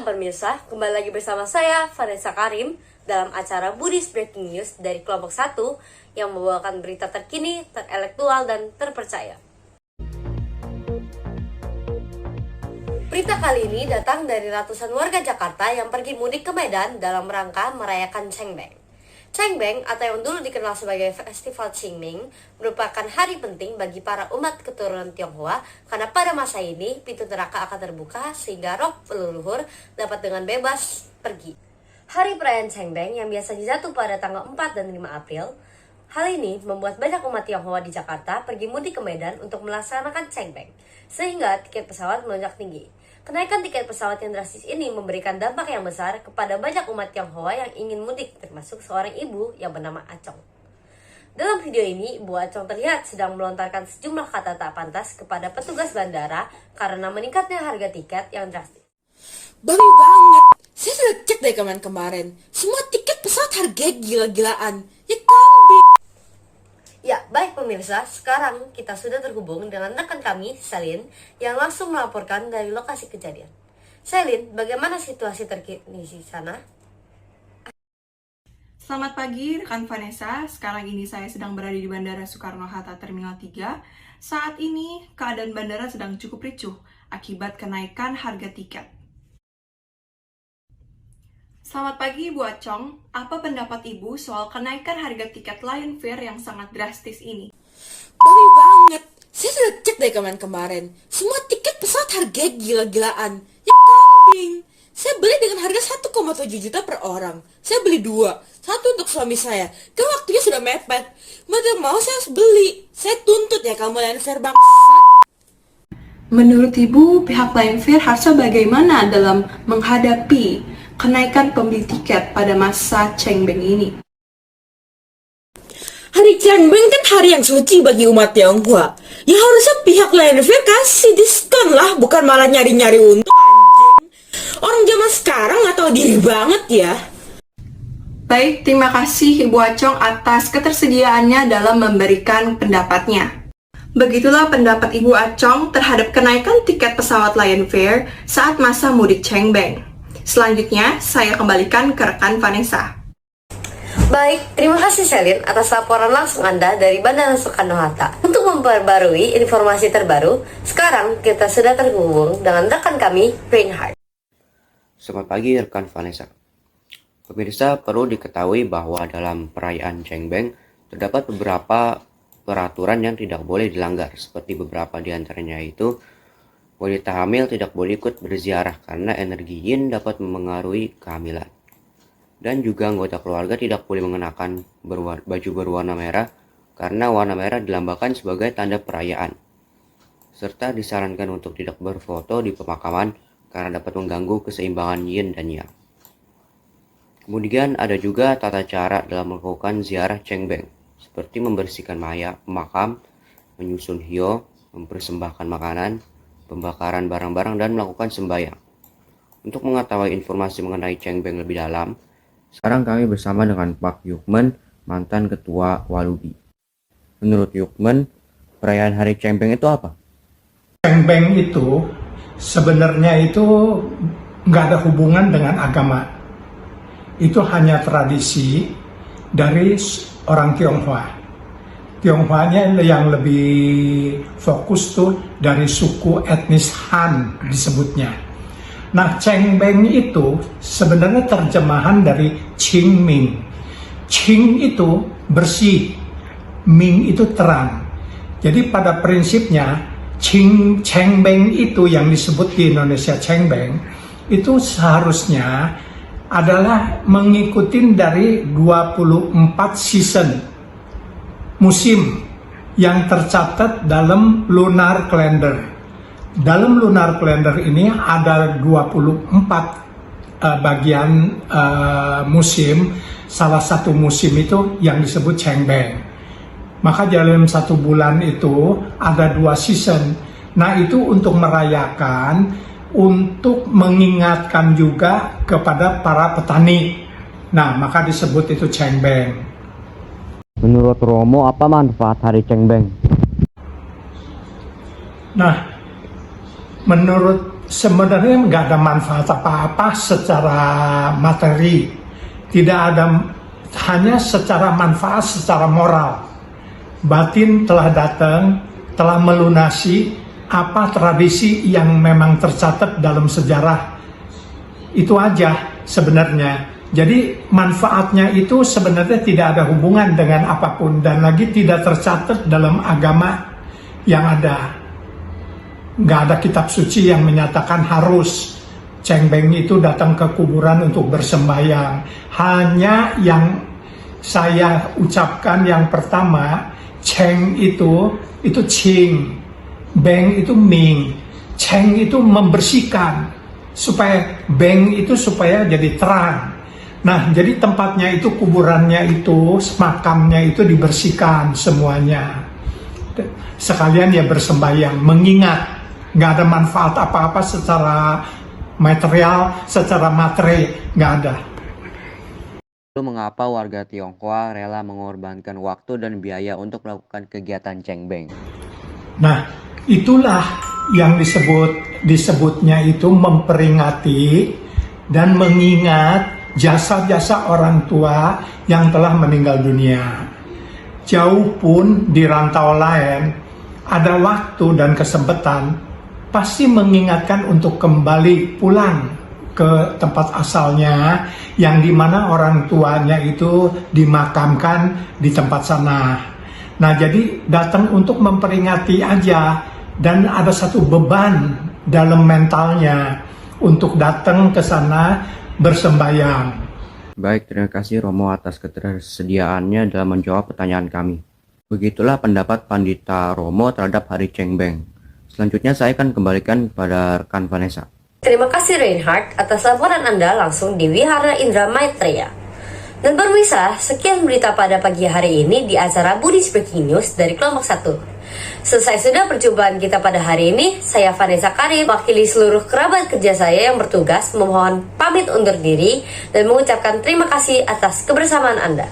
Malam pemirsa, kembali lagi bersama saya Vanessa Karim dalam acara Buddhist Breaking News dari kelompok 1 yang membawakan berita terkini, terelektual, dan terpercaya. Berita kali ini datang dari ratusan warga Jakarta yang pergi mudik ke Medan dalam rangka merayakan Cengbeng. Cengbeng atau yang dulu dikenal sebagai Festival Qingming merupakan hari penting bagi para umat keturunan Tionghoa karena pada masa ini pintu neraka akan terbuka sehingga roh leluhur dapat dengan bebas pergi. Hari perayaan Cengbeng yang biasanya jatuh pada tanggal 4 dan 5 April, hal ini membuat banyak umat Tionghoa di Jakarta pergi mudik ke Medan untuk melaksanakan Cengbeng, sehingga tiket pesawat melonjak tinggi. Kenaikan tiket pesawat yang drastis ini memberikan dampak yang besar kepada banyak umat Tionghoa yang ingin mudik, termasuk seorang ibu yang bernama Acong. Dalam video ini, Ibu Acong terlihat sedang melontarkan sejumlah kata tak pantas kepada petugas bandara karena meningkatnya harga tiket yang drastis. Babi banget! Saya sudah cek dari kemarin. Semua tiket pesawat harganya gila-gilaan. Ya kambing! Ya, baik pemirsa, sekarang kita sudah terhubung dengan rekan kami, Selin, yang langsung melaporkan dari lokasi kejadian. Selin, bagaimana situasi terkini di sana? Selamat pagi rekan Vanessa, sekarang ini saya sedang berada di Bandara Soekarno-Hatta Terminal 3. Saat ini keadaan bandara sedang cukup ricuh akibat kenaikan harga tiket. Selamat pagi Bu Acong, apa pendapat Ibu soal kenaikan harga tiket Lion Fair yang sangat drastis ini? Babi banget! Saya sudah cek dari kemarin. Semua tiket pesawat harganya gila-gilaan. Ya kambing! Saya beli dengan harga 1,7 juta per orang. Saya beli 2. Satu untuk suami saya. Kan waktunya sudah mepet. Mau tidak mau saya harus beli. Saya tuntut ya kamu Lion Fair bang. Menurut Ibu, pihak Lion Fair harusnya bagaimana dalam menghadapi kenaikan pembeli tiket pada masa Cengbeng ini? Hari Cengbeng kan hari yang suci bagi umat Tionghoa. Ya harusnya pihak Lion Fair kasih diskon lah, bukan malah nyari-nyari untung anjing. Orang zaman sekarang nggak tahu diri banget ya. Baik, terima kasih Ibu Acong atas ketersediaannya dalam memberikan pendapatnya. Begitulah pendapat Ibu Acong terhadap kenaikan tiket pesawat Lion Fair saat masa mudik Cengbeng. Selanjutnya, saya kembalikan ke rekan Vanessa. Baik, terima kasih Selin atas laporan langsung Anda dari Bandara Soekarno-Hatta. Untuk memperbarui informasi terbaru, sekarang kita sudah terhubung dengan rekan kami, Reinhard. Selamat pagi rekan Vanessa. Pemirsa, perlu diketahui bahwa dalam perayaan Cengbeng terdapat beberapa peraturan yang tidak boleh dilanggar, seperti beberapa diantaranya itu wanita hamil tidak boleh ikut berziarah karena energi yin dapat memengaruhi kehamilan. Dan juga anggota keluarga tidak boleh mengenakan baju berwarna merah karena warna merah dilambangkan sebagai tanda perayaan. Serta disarankan untuk tidak berfoto di pemakaman karena dapat mengganggu keseimbangan yin dan yang. Kemudian ada juga tata cara dalam melakukan ziarah Cengbeng, seperti membersihkan makam, menyusun hio, mempersembahkan makanan, pembakaran barang-barang, dan melakukan sembahyang. Untuk mengetahui informasi mengenai Cengbeng lebih dalam, sekarang kami bersama dengan Pak Yukmen, mantan ketua Waludi. Menurut Yukmen, perayaan hari Cengbeng itu apa? Cengbeng itu sebenarnya itu nggak ada hubungan dengan agama. Itu hanya tradisi dari orang Tionghoa. Tionghoanya yang lebih fokus tuh dari suku etnis Han disebutnya. Nah, Cengbeng itu sebenarnya terjemahan dari Qingming. Qing itu bersih, Ming itu terang. Jadi pada prinsipnya Cengbeng itu yang disebut di Indonesia Cengbeng itu seharusnya adalah mengikuti dari 24 season musim yang tercatat dalam lunar calendar. Dalam lunar calendar ini ada 24 bagian musim. Salah satu musim itu yang disebut Cengbeng. Maka dalam satu bulan itu ada 2 season. Nah, itu untuk merayakan, untuk mengingatkan juga kepada para petani. Nah, maka disebut itu Cengbeng. Menurut Romo, apa manfaat hari Cengbeng? Nah, menurut sebenarnya nggak ada manfaat apa-apa secara materi, tidak ada, hanya secara manfaat secara moral. Batin telah datang, telah melunasi apa tradisi yang memang tercatat dalam sejarah. Itu aja sebenarnya. Jadi manfaatnya itu sebenarnya tidak ada hubungan dengan apapun dan lagi tidak tercatat dalam agama yang ada. Nggak ada kitab suci yang menyatakan harus Cengbeng itu datang ke kuburan untuk bersembahyang. Hanya yang saya ucapkan yang pertama, Cheng itu Qing, Beng itu Ming, Cheng itu membersihkan, supaya Beng itu supaya jadi terang. Nah, jadi tempatnya itu, kuburannya itu, makamnya itu dibersihkan semuanya. Sekalian ya bersembahyang, mengingat. Nggak ada manfaat apa-apa secara material, secara materi, nggak ada. Lalu mengapa warga Tionghoa rela mengorbankan waktu dan biaya untuk melakukan kegiatan Cengbeng? Nah, itulah yang disebutnya itu memperingati dan mengingat jasa-jasa orang tua yang telah meninggal dunia. Jauh pun di rantau lain, ada waktu dan kesempatan, pasti mengingatkan untuk kembali pulang ke tempat asalnya, yang dimana orang tuanya itu dimakamkan di tempat sana. Nah, jadi datang untuk memperingati aja, dan ada satu beban dalam mentalnya untuk datang ke sana bersembahyang. Baik, terima kasih Romo atas ketersediaannya dalam menjawab pertanyaan kami. Begitulah pendapat Pandita Romo terhadap Hari Cengbeng. Selanjutnya saya akan kembalikan kepada rekan Vanessa. Terima kasih Reinhard atas laporan Anda langsung di Wihara Indra Maitreya. Dan pemirsa, sekian berita pada pagi hari ini di acara Buddhist Breaking News dari kelompok 1. Selesai sudah perjumpaan kita pada hari ini. Saya Vanessa Karim, wakili seluruh kerabat kerja saya yang bertugas, memohon pamit undur diri dan mengucapkan terima kasih atas kebersamaan Anda.